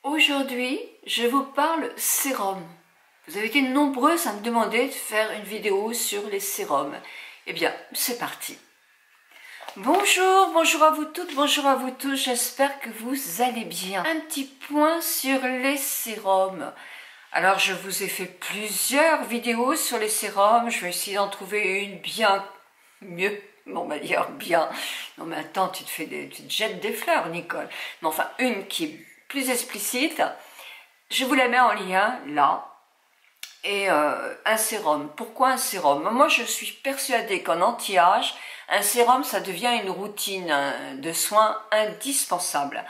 Aujourd'hui, je vous parle sérum. Vous avez été nombreux à me demander de faire une vidéo sur les sérums. Eh bien, c'est parti. Bonjour à vous toutes, bonjour à vous tous, j'espère que vous allez bien. Un petit point sur les sérums. Alors, je vous ai fait plusieurs vidéos sur les sérums, je vais essayer d'en trouver une bien mieux. Bon, on va dire bien. Non mais attends, tu te jettes des fleurs, Nicole. Mais enfin, une qui est plus explicite. Je vous la mets en lien, là. Et un sérum. Pourquoi un sérum? Moi, je suis persuadée qu'en anti-âge, un sérum, ça devient une routine de soins indispensable.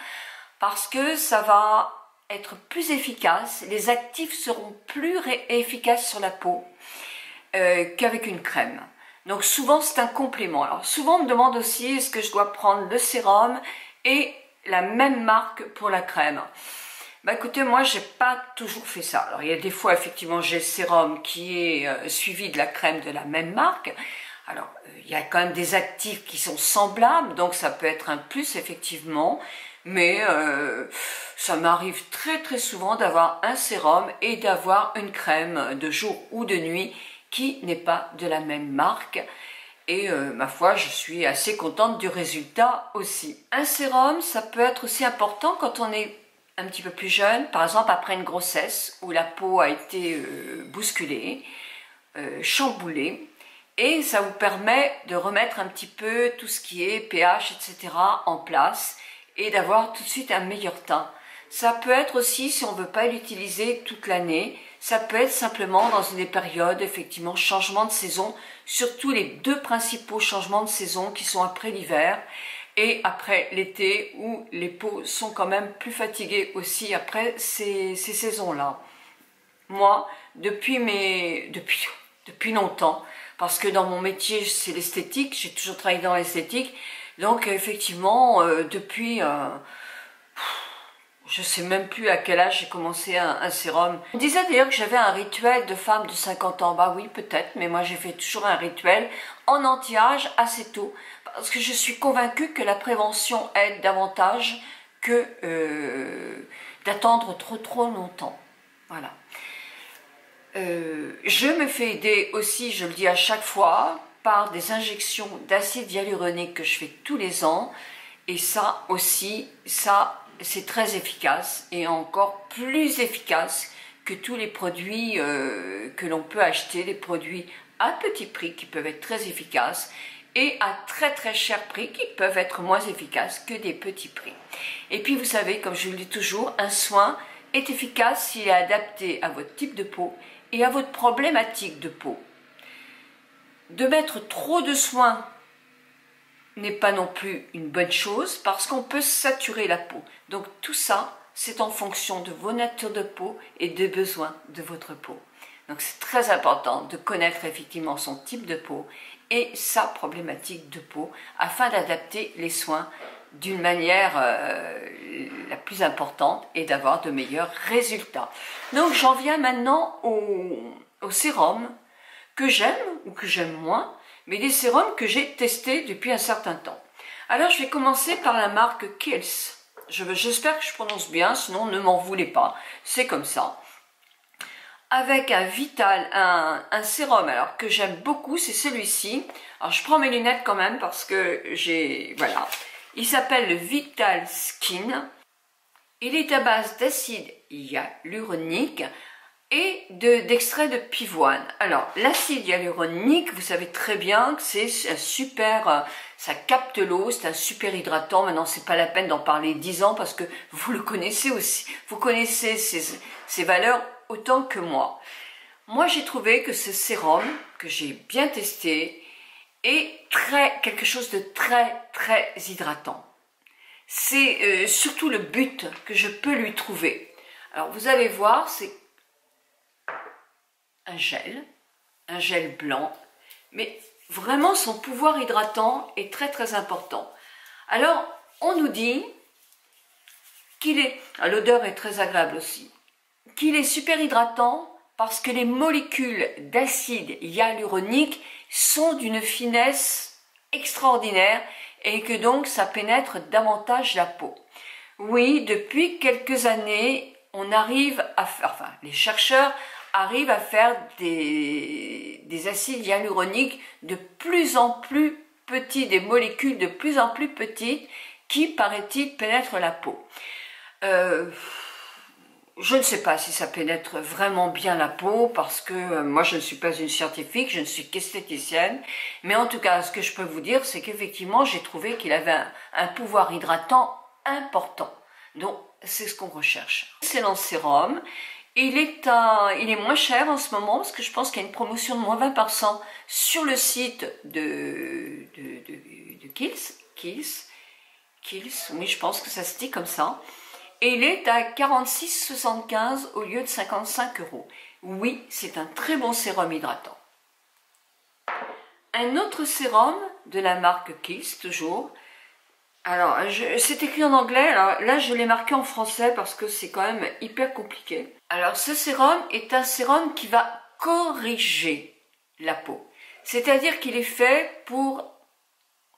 Parce que ça va être plus efficace. Les actifs seront plus efficaces sur la peau qu'avec une crème. Donc souvent c'est un complément. Alors souvent on me demande aussi est-ce que je dois prendre le sérum et la même marque pour la crème. Bah écoutez, moi j'ai pas toujours fait ça. Alors il y a des fois effectivement j'ai le sérum qui est suivi de la crème de la même marque. Alors il y a quand même des actifs qui sont semblables, donc ça peut être un plus effectivement. Mais ça m'arrive très souvent d'avoir un sérum et d'avoir une crème de jour ou de nuit qui n'est pas de la même marque. Et ma foi, je suis assez contente du résultat aussi. Un sérum, ça peut être aussi important quand on est un petit peu plus jeune, par exemple après une grossesse où la peau a été bousculée, chamboulée, et ça vous permet de remettre un petit peu tout ce qui est pH, etc. en place et d'avoir tout de suite un meilleur teint. Ça peut être aussi, si on ne veut pas l'utiliser toute l'année, ça peut être simplement dans des périodes, effectivement, changement de saison, surtout les deux principaux changements de saison qui sont après l'hiver et après l'été où les peaux sont quand même plus fatiguées aussi après ces saisons-là. Moi, depuis longtemps, parce que dans mon métier c'est l'esthétique, j'ai toujours travaillé dans l'esthétique, donc effectivement depuis... je sais même plus à quel âge j'ai commencé un sérum. On disait d'ailleurs que j'avais un rituel de femme de 50 ans. Bah oui, peut-être, mais moi j'ai fait toujours un rituel en anti-âge assez tôt. Parce que je suis convaincue que la prévention aide davantage que d'attendre trop longtemps. Voilà. Je me fais aider aussi, je le dis à chaque fois, par des injections d'acide hyaluronique que je fais tous les ans. Et ça aussi, c'est très efficace et encore plus efficace que tous les produits que l'on peut acheter, les produits à petit prix qui peuvent être très efficaces et à très cher prix qui peuvent être moins efficaces que des petits prix. Et puis vous savez, comme je le dis toujours, un soin est efficace s'il est adapté à votre type de peau et à votre problématique de peau. De mettre trop de soins n'est pas non plus une bonne chose parce qu'on peut saturer la peau. Donc tout ça, c'est en fonction de vos natures de peau et des besoins de votre peau. Donc c'est très important de connaître effectivement son type de peau et sa problématique de peau afin d'adapter les soins d'une manière la plus importante et d'avoir de meilleurs résultats. Donc j'en viens maintenant au sérum que j'aime ou que j'aime moins, mais des sérums que j'ai testés depuis un certain temps. Alors je vais commencer par la marque Kiehl's. J'espère que je prononce bien, sinon ne m'en voulez pas, c'est comme ça. Avec un sérum alors que j'aime beaucoup, c'est celui-ci. Alors je prends mes lunettes quand même parce que voilà. Il s'appelle le Vital Skin. Il est à base d'acide hyaluronique et d'extrait de pivoine. Alors, l'acide hyaluronique, vous savez très bien que c'est un super, ça capte l'eau, c'est un super hydratant. Maintenant, c'est pas la peine d'en parler 10 ans parce que vous le connaissez aussi. Vous connaissez ses valeurs autant que moi. Moi, j'ai trouvé que ce sérum, que j'ai bien testé, est quelque chose de très hydratant. C'est surtout le but que je peux lui trouver. Alors, vous allez voir, c'est un gel blanc, mais vraiment son pouvoir hydratant est très important. Alors, on nous dit qu'il est, l'odeur est très agréable aussi, qu'il est super hydratant parce que les molécules d'acide hyaluronique sont d'une finesse extraordinaire et que donc ça pénètre davantage la peau. Oui, depuis quelques années, on arrive à faire, enfin, les chercheurs arrivent à faire des acides hyaluroniques de plus en plus petits, des molécules de plus en plus petites qui, paraît-il, pénètrent la peau. Je ne sais pas si ça pénètre vraiment bien la peau parce que moi je ne suis pas une scientifique, je ne suis qu'esthéticienne, mais en tout cas ce que je peux vous dire c'est qu'effectivement j'ai trouvé qu'il avait un pouvoir hydratant important. Donc c'est ce qu'on recherche. Excellent sérum. Il est moins cher en ce moment parce que je pense qu'il y a une promotion de moins 20% sur le site de Kiehl's, oui je pense que ça se dit comme ça. Et il est à 46,75 au lieu de 55 €. Oui, c'est un très bon sérum hydratant. Un autre sérum de la marque Kiehl's, toujours. Alors, c'est écrit en anglais, alors là je l'ai marqué en français parce que c'est quand même hyper compliqué. Alors, ce sérum est un sérum qui va corriger la peau. C'est-à-dire qu'il est fait pour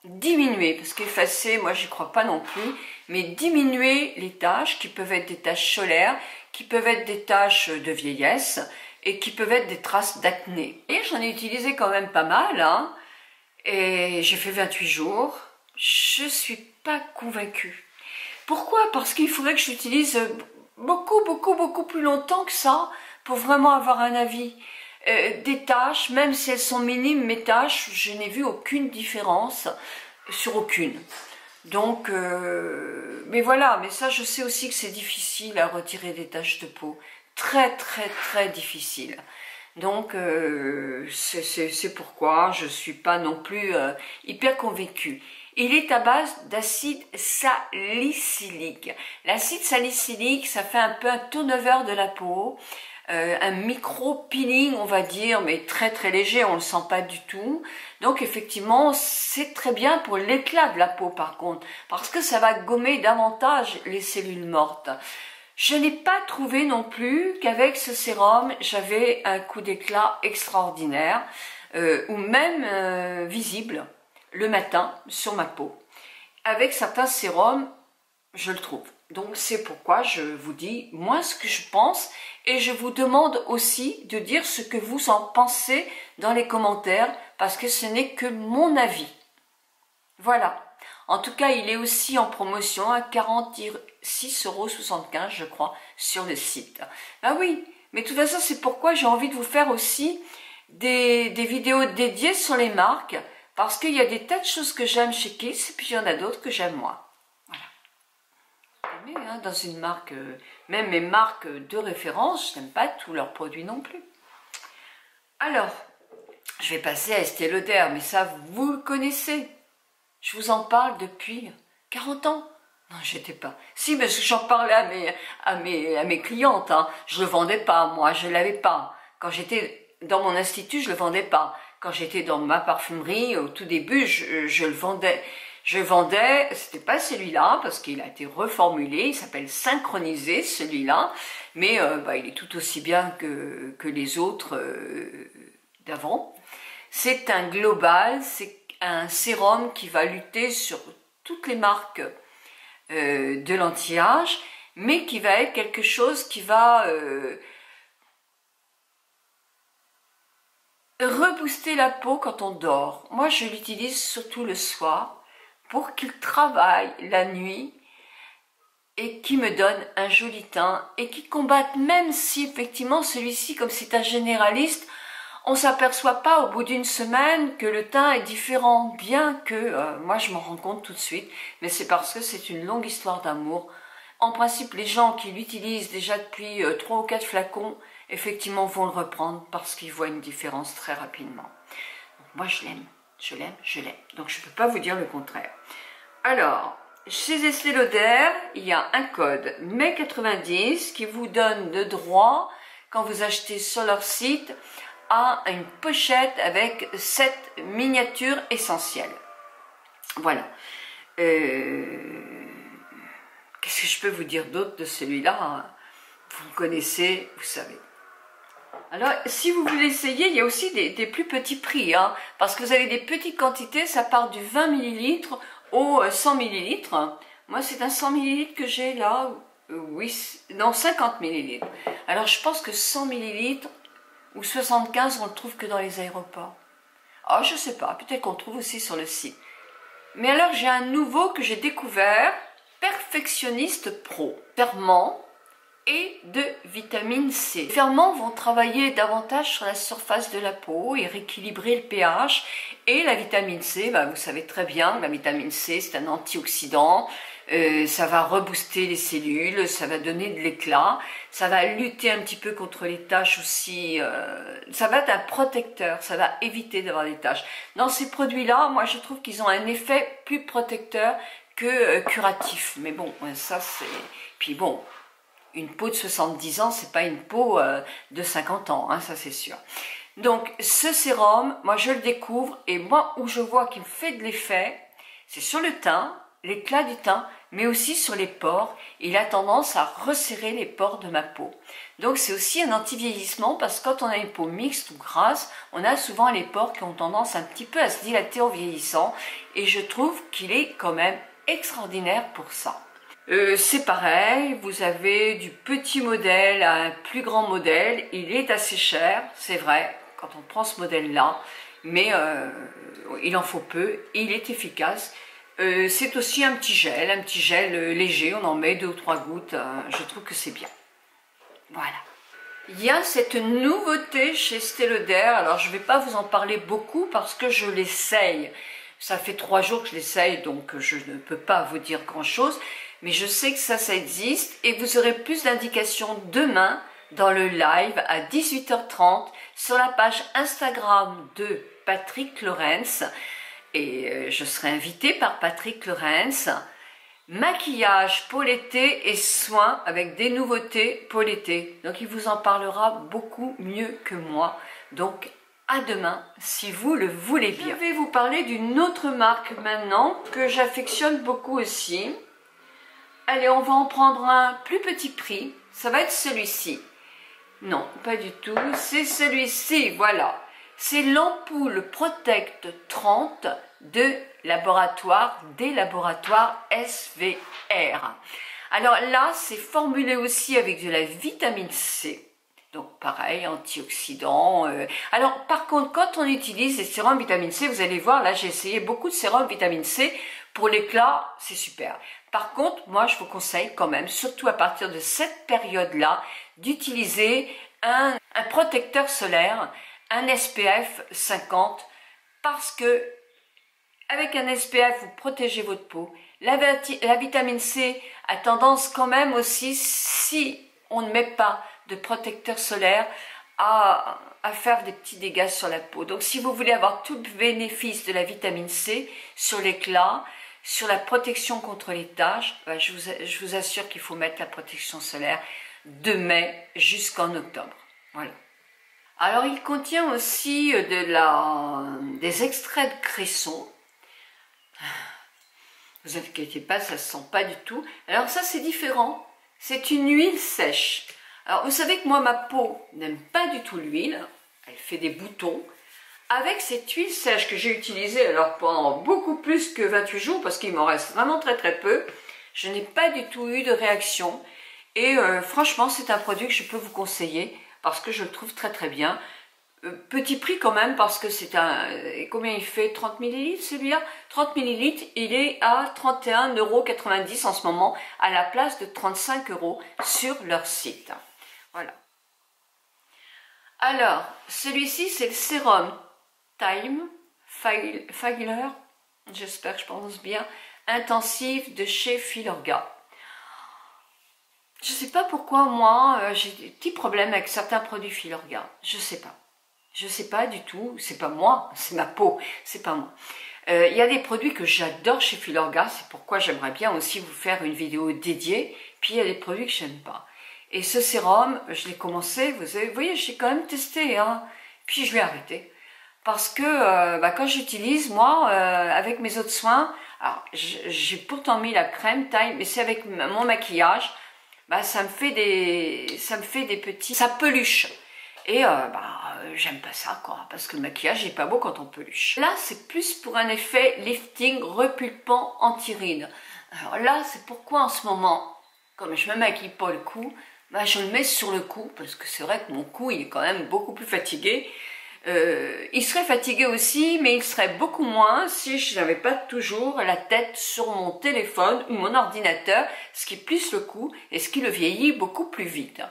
diminuer, parce qu'effacer, moi j'y crois pas non plus, mais diminuer les taches qui peuvent être des taches solaires, qui peuvent être des taches de vieillesse et qui peuvent être des traces d'acné. Et j'en ai utilisé quand même pas mal, hein, et j'ai fait 28 jours, je suis pas convaincue. Pourquoi? Parce qu'il faudrait que j'utilise beaucoup plus longtemps que ça pour vraiment avoir un avis. Des tâches, même si elles sont minimes, mes tâches, je n'ai vu aucune différence sur aucune. Donc, mais voilà, mais ça je sais aussi que c'est difficile à retirer des taches de peau. Très difficile. Donc, c'est pourquoi je ne suis pas non plus hyper convaincue. Il est à base d'acide salicylique. L'acide salicylique, ça fait un peu un turnover de la peau. Un micro-peeling, on va dire, mais très léger, on ne le sent pas du tout. Donc effectivement, c'est très bien pour l'éclat de la peau par contre, parce que ça va gommer davantage les cellules mortes. Je n'ai pas trouvé non plus qu'avec ce sérum, j'avais un coup d'éclat extraordinaire, ou même visible le matin sur ma peau. Avec certains sérums, je le trouve. Donc c'est pourquoi je vous dis moi ce que je pense et je vous demande aussi de dire ce que vous en pensez dans les commentaires parce que ce n'est que mon avis. Voilà. En tout cas, il est aussi en promotion à 46,75 € je crois sur le site. Ah oui, mais de toute façon c'est pourquoi j'ai envie de vous faire aussi des vidéos dédiées sur les marques parce qu'il y a des tas de choses que j'aime chez Kiehl's et puis il y en a d'autres que j'aime moins. Dans une marque, même mes marques de référence, je n'aime pas tous leurs produits non plus. Alors, je vais passer à Estée Lauder, mais ça, vous le connaissez. Je vous en parle depuis 40 ans. Non, j'étais pas. Si, mais j'en parlais à mes clientes. Hein. Je le vendais pas, moi, je l'avais pas. Quand j'étais dans mon institut, je le vendais pas. Quand j'étais dans ma parfumerie, au tout début, je le vendais. Je vendais, c'était pas celui-là parce qu'il a été reformulé, il s'appelle Synchronisé celui-là, mais il est tout aussi bien que les autres d'avant. C'est un global, c'est un sérum qui va lutter sur toutes les marques de l'anti-âge, mais qui va être quelque chose qui va rebooster la peau quand on dort. Moi je l'utilise surtout le soir, pour qu'il travaille la nuit et qui me donne un joli teint et qui combatte, même si effectivement celui-ci, comme c'est un généraliste, on ne s'aperçoit pas au bout d'une semaine que le teint est différent, bien que moi je m'en rends compte tout de suite, mais c'est parce que c'est une longue histoire d'amour. En principe, les gens qui l'utilisent déjà depuis 3 ou 4 flacons, effectivement vont le reprendre parce qu'ils voient une différence très rapidement. Donc, moi je l'aime. Je l'aime. Donc je ne peux pas vous dire le contraire. Alors, chez Estée Lauder, il y a un code mai90 qui vous donne le droit, quand vous achetez sur leur site, à une pochette avec 7 miniatures essentielles. Voilà. Qu'est-ce que je peux vous dire d'autre de celui-là? Vous le connaissez, vous savez. Alors, si vous voulez essayer, il y a aussi des plus petits prix, hein, parce que vous avez des petites quantités, ça part du 20 ml au 100 ml. Moi, c'est un 100 ml que j'ai là. Oui, non, 50 ml. Alors, je pense que 100 ml ou 75, on le trouve que dans les aéroports. Ah, je sais pas, peut-être qu'on le trouve aussi sur le site. Mais alors, j'ai un nouveau que j'ai découvert, Perfectionniste Pro. Ferment et de vitamine C. Les ferments vont travailler davantage sur la surface de la peau et rééquilibrer le pH. Et la vitamine C, bah, vous savez très bien que la vitamine C, c'est un antioxydant. Ça va rebooster les cellules, ça va donner de l'éclat, ça va lutter un petit peu contre les taches aussi, ça va être un protecteur, ça va éviter d'avoir des taches. Dans ces produits-là, moi je trouve qu'ils ont un effet plus protecteur que curatif. Mais bon, ça c'est... Puis bon, une peau de 70 ans, c'est pas une peau de 50 ans, hein, ça c'est sûr. Donc ce sérum, moi je le découvre et moi où je vois qu'il me fait de l'effet, c'est sur le teint, l'éclat du teint, mais aussi sur les pores. Il a tendance à resserrer les pores de ma peau. Donc c'est aussi un anti-vieillissement parce que quand on a une peau mixte ou grasse, on a souvent les pores qui ont tendance un petit peu à se dilater en vieillissant. Et je trouve qu'il est quand même extraordinaire pour ça. C'est pareil, vous avez du petit modèle à un plus grand modèle. Il est assez cher, c'est vrai, quand on prend ce modèle-là, mais il en faut peu, il est efficace. C'est aussi un petit gel léger, on en met 2 ou 3 gouttes, je trouve que c'est bien. Voilà. Il y a cette nouveauté chez Estée Lauder, alors je ne vais pas vous en parler beaucoup parce que je l'essaye. Ça fait 3 jours que je l'essaye, donc je ne peux pas vous dire grand chose, mais je sais que ça existe et vous aurez plus d'indications demain dans le live à 18h30 sur la page Instagram de Patrick Lorentz. Et je serai invitée par Patrick Lorentz. Maquillage pour l'été et soins avec des nouveautés pour l'été. Donc il vous en parlera beaucoup mieux que moi. Donc à demain si vous le voulez bien. Je vais vous parler d'une autre marque maintenant que j'affectionne beaucoup aussi. Allez, on va en prendre un plus petit prix. Ça va être celui-ci. Non, pas du tout. C'est celui-ci, voilà. C'est l'ampoule Protect 30 de laboratoire, des laboratoires SVR. Alors là, c'est formulé aussi avec de la vitamine C. Donc pareil, antioxydant. Alors par contre, quand on utilise les sérums vitamine C, vous allez voir, là j'ai essayé beaucoup de sérums vitamine C. Pour l'éclat, c'est super. Par contre, moi je vous conseille quand même, surtout à partir de cette période-là, d'utiliser un protecteur solaire, un SPF 50, parce que avec un SPF, vous protégez votre peau. La vitamine C a tendance quand même aussi, si on ne met pas de protecteur solaire, à faire des petits dégâts sur la peau. Donc si vous voulez avoir tout le bénéfice de la vitamine C sur l'éclat, sur la protection contre les taches, ben je vous assure qu'il faut mettre la protection solaire de mai jusqu'en octobre. Voilà. Alors il contient aussi des extraits de cresson. Vous inquiétez pas, ça ne se sent pas du tout. Alors ça c'est différent, c'est une huile sèche. Alors vous savez que moi ma peau n'aime pas du tout l'huile, elle fait des boutons. Avec cette huile sèche que j'ai utilisée alors pendant beaucoup plus que 28 jours, parce qu'il m'en reste vraiment très peu, je n'ai pas du tout eu de réaction. Et franchement c'est un produit que je peux vous conseiller, parce que je le trouve très bien. Petit prix quand même, parce que c'est un... Combien il fait? 30 ml celui-là? 30 ml, il est à 31,90 € en ce moment, à la place de 35 € sur leur site. Voilà. Alors, celui-ci, c'est le sérum Time Fagler, j'espère que je prononce bien, intensif de chez Filorga. Je ne sais pas pourquoi, moi, j'ai des petits problèmes avec certains produits Filorga. Je ne sais pas. Je ne sais pas du tout. C'est pas moi, c'est ma peau. C'est pas moi. Il y a des produits que j'adore chez Filorga. C'est pourquoi j'aimerais bien aussi vous faire une vidéo dédiée. Puis il y a des produits que je n'aime pas. Et ce sérum, je l'ai commencé. Vous voyez, j'ai quand même testé. Hein. Puis je l'ai arrêté. Parce que quand j'utilise, moi, avec mes autres soins, alors j'ai pourtant mis la crème Time, mais c'est avec mon maquillage. Ça me fait des petits... Ça peluche. Et j'aime pas ça, quoi, parce que le maquillage n'est pas beau quand on peluche. Là, c'est plus pour un effet lifting repulpant anti-rides. Alors là, c'est pourquoi en ce moment, comme je me maquille pas le cou, ben je le mets sur le cou, parce que c'est vrai que mon cou il est quand même beaucoup plus fatigué. Il serait fatigué aussi, mais il serait beaucoup moins si je n'avais pas toujours la tête sur mon téléphone ou mon ordinateur, ce qui plisse le cou et ce qui le vieillit beaucoup plus vite.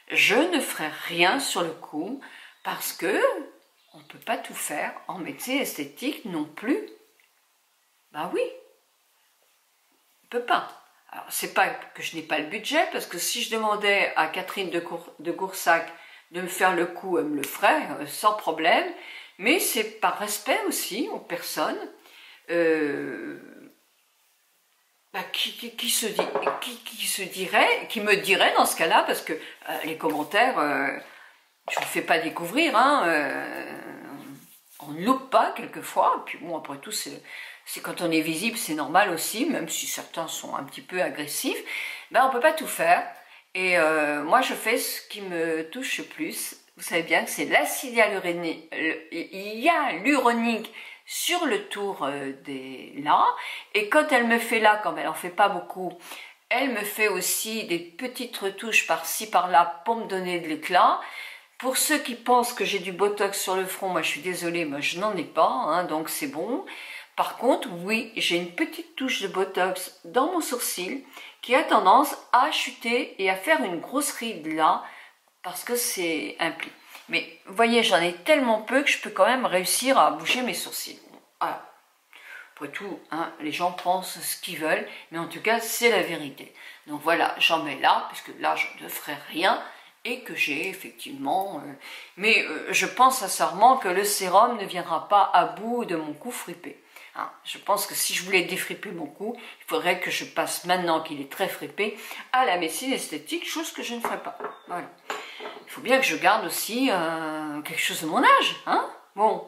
Je ne ferai rien sur le cou parce que on ne peut pas tout faire en médecine esthétique non plus. Ben oui, on ne peut pas. Alors, c'est pas que je n'ai pas le budget, parce que si je demandais à Catherine de Goursac de me faire le coup, elle me le ferait sans problème, mais c'est par respect aussi aux personnes qui me dirait dans ce cas-là, parce que les commentaires, je ne vous fais pas découvrir, on ne loupe pas quelquefois, et puis bon, après tout, c'est quand on est visible, c'est normal aussi, même si certains sont un petit peu agressifs, ben on ne peut pas tout faire. Et moi, je fais ce qui me touche le plus. Vous savez bien que c'est l'acide hyaluronique sur le tour des là. Et quand elle me fait là, comme elle en fait pas beaucoup, elle me fait aussi des petites retouches par-ci, par-là pour me donner de l'éclat. Pour ceux qui pensent que j'ai du botox sur le front, moi je suis désolée, moi je n'en ai pas, donc c'est bon. Par contre, oui, j'ai une petite touche de botox dans mon sourcil qui a tendance à chuter et à faire une grosse ride là, parce que c'est un pli. Mais vous voyez, j'en ai tellement peu que je peux quand même réussir à bouger mes sourcils. Voilà. Après tout, les gens pensent ce qu'ils veulent, mais en tout cas, c'est la vérité. Donc voilà, j'en mets là, puisque là, je ne ferai rien, et que j'ai effectivement... je pense sincèrement que le sérum ne viendra pas à bout de mon cou fripé. Je pense que si je voulais défriper mon cou, il faudrait que je passe, maintenant qu'il est très fripé, à la médecine esthétique, chose que je ne ferai pas. Voilà. Il faut bien que je garde aussi quelque chose de mon âge, Bon.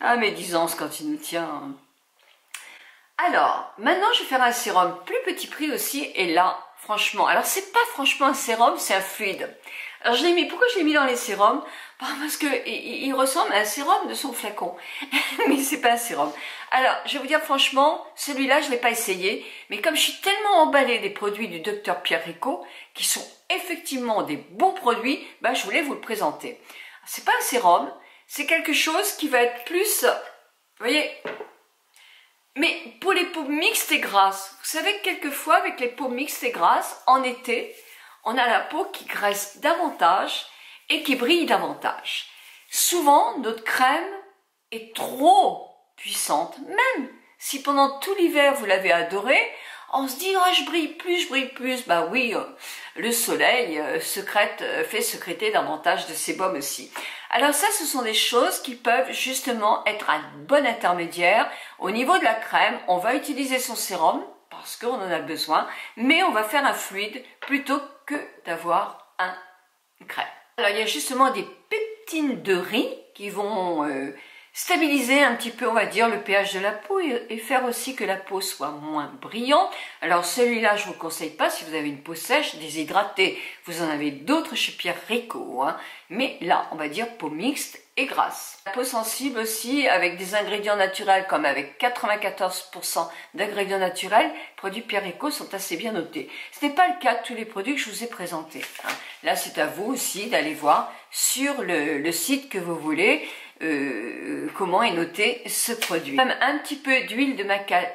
Ah, médisance quand il nous tient. Alors, maintenant, je vais faire un sérum plus petit prix aussi, et là, franchement, alors c'est pas franchement un sérum, c'est un fluide. Alors je l'ai mis, pourquoi je l'ai mis dans les sérums? Parce que il ressemble à un sérum de son flacon, mais c'est pas un sérum. Alors, je vais vous dire franchement, celui-là, je l'ai pas essayé, mais comme je suis tellement emballée des produits du docteur Pierre Ricot, qui sont effectivement des bons produits, je voulais vous le présenter. C'est pas un sérum, c'est quelque chose qui va être plus, vous voyez, mais pour les peaux mixtes et grasses. Vous savez que quelquefois, avec les peaux mixtes et grasses, en été, on a la peau qui graisse davantage et qui brille davantage. Souvent, notre crème est trop puissante, même si pendant tout l'hiver vous l'avez adorée, on se dit « je brille plus, je brille plus ». Bah oui, le soleil fait sécréter davantage de sébum aussi. Alors ça, ce sont des choses qui peuvent justement être un bon intermédiaire. Au niveau de la crème, on va utiliser son sérum, parce qu'on en a besoin, mais on va faire un fluide plutôt que d'avoir une crème. Alors il y a justement des peptines de riz qui vont stabiliser un petit peu, on va dire, le pH de la peau et faire aussi que la peau soit moins brillante. Alors celui-là, je ne vous conseille pas si vous avez une peau sèche, déshydratée. Vous en avez d'autres chez Pierre Ricot, mais là, on va dire peau mixte et grasse. La peau sensible aussi, avec des ingrédients naturels, comme avec 94% d'ingrédients naturels, les produits Pierre Ricot sont assez bien notés. Ce n'est pas le cas de tous les produits que je vous ai présentés. Là, c'est à vous aussi d'aller voir sur le site que vous voulez, comment est noté ce produit. Même un petit peu d'huile de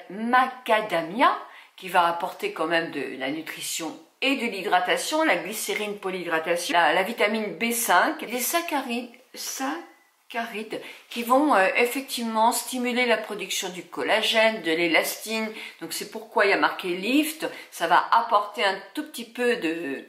macadamia qui va apporter quand même de la nutrition et de l'hydratation, la glycérine pour l'hydratation, la vitamine B5, les saccharides qui vont effectivement stimuler la production du collagène, de l'élastine. Donc c'est pourquoi il y a marqué lift. Ça va apporter un tout petit peu de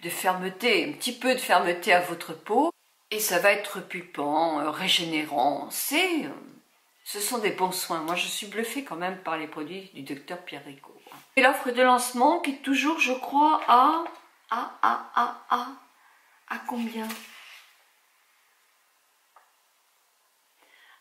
fermeté, un petit peu de fermeté à votre peau. Et ça va être pulpant, régénérant. Ce sont des bons soins. Moi, je suis bluffée quand même par les produits du docteur Pierre Ricot. Et l'offre de lancement qui est toujours, je crois, à combien?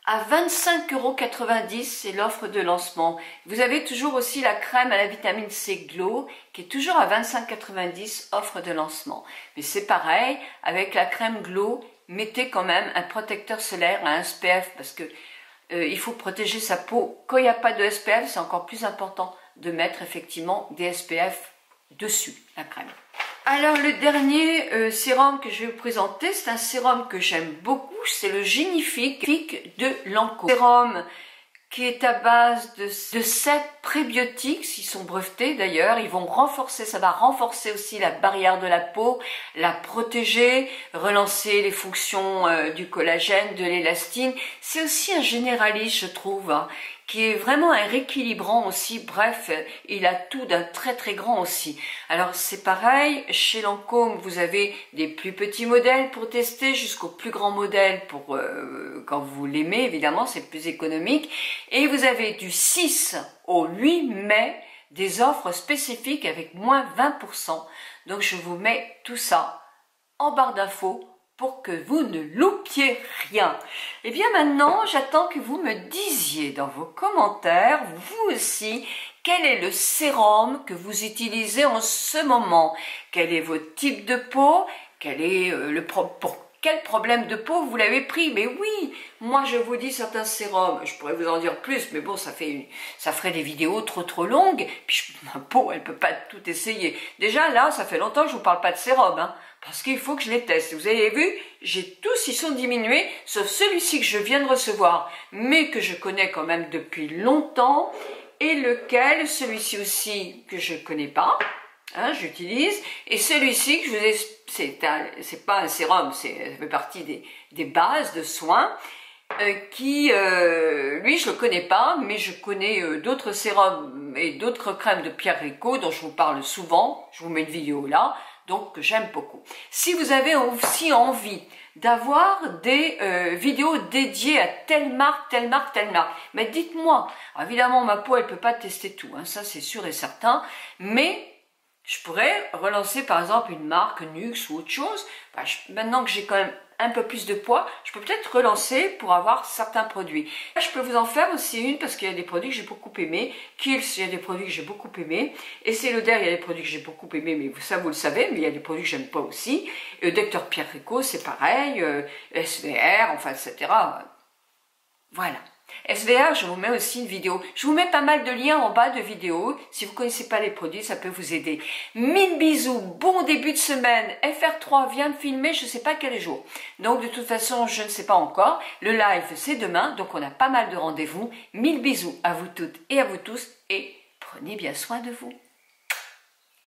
À 25,90 €, c'est l'offre de lancement. Vous avez toujours aussi la crème à la vitamine C Glow, qui est toujours à 25,90 €, offre de lancement. Mais c'est pareil, avec la crème Glow, mettez quand même un protecteur solaire à un SPF, parce que il faut protéger sa peau. Quand il n'y a pas de SPF, c'est encore plus important de mettre effectivement des SPF dessus, la crème. Alors le dernier sérum que je vais vous présenter, c'est un sérum que j'aime beaucoup, c'est le Génifique de Lancôme. Sérum qui est à base de 7 prébiotiques, ils sont brevetés d'ailleurs, ils vont renforcer, ça va renforcer aussi la barrière de la peau, la protéger, relancer les fonctions du collagène, de l'élastine. C'est aussi un généraliste, je trouve, hein, qui est vraiment un rééquilibrant aussi. Bref, il a tout d'un très très grand aussi. Alors c'est pareil, chez Lancôme, vous avez des plus petits modèles pour tester jusqu'au plus grand modèle pour quand vous l'aimez, évidemment, c'est plus économique. Et vous avez du 6 au 8 mai des offres spécifiques avec moins 20%. Donc je vous mets tout ça en barre d'infos pour que vous ne loupiez rien. Et bien maintenant, j'attends que vous me disiez dans vos commentaires, vous aussi, quel est le sérum que vous utilisez en ce moment? Quel est votre type de peau? Quel est pour quel problème de peau vous l'avez pris? Mais oui, moi je vous dis certains sérums, je pourrais vous en dire plus, mais bon, ça ferait des vidéos trop longues, puis ma peau, elle peut pas tout essayer. Déjà là, ça fait longtemps que je vous parle pas de sérum, hein, parce qu'il faut que je les teste. Vous avez vu, j'ai tous, ils sont diminués, sauf celui-ci que je viens de recevoir, mais que je connais quand même depuis longtemps, et lequel, celui-ci aussi, que je connais pas, hein, j'utilise, et celui-ci que je vous ai, c'est pas un sérum, ça fait partie des bases de soins, lui je le connais pas, mais je connais d'autres sérums et d'autres crèmes de Pierre Rico dont je vous parle souvent, je vous mets une vidéo là, donc que j'aime beaucoup. Si vous avez aussi envie d'avoir des vidéos dédiées à telle marque, mais dites-moi, évidemment ma peau elle peut pas tester tout, hein, ça c'est sûr et certain, mais je pourrais relancer par exemple une marque Nux ou autre chose. Maintenant que j'ai quand même un peu plus de poids, je peux peut-être relancer pour avoir certains produits. Je peux vous en faire aussi une parce qu'il y a des produits que j'ai beaucoup aimés. Kiehl's, il y a des produits que j'ai beaucoup aimés. Estée Lauder, il y a des produits que j'ai beaucoup aimés, mais ça vous le savez, mais il y a des produits que j'aime pas aussi. Dr Pierre Rico, c'est pareil. SVR, enfin, etc. Voilà. SVR, je vous mets aussi une vidéo. Je vous mets pas mal de liens en bas de vidéo. Si vous ne connaissez pas les produits, ça peut vous aider. 1000 bisous, bon début de semaine. FR3 vient de filmer, je ne sais pas quel jour. Donc de toute façon, je ne sais pas encore. Le live, c'est demain, donc on a pas mal de rendez-vous. 1000 bisous à vous toutes et à vous tous et prenez bien soin de vous.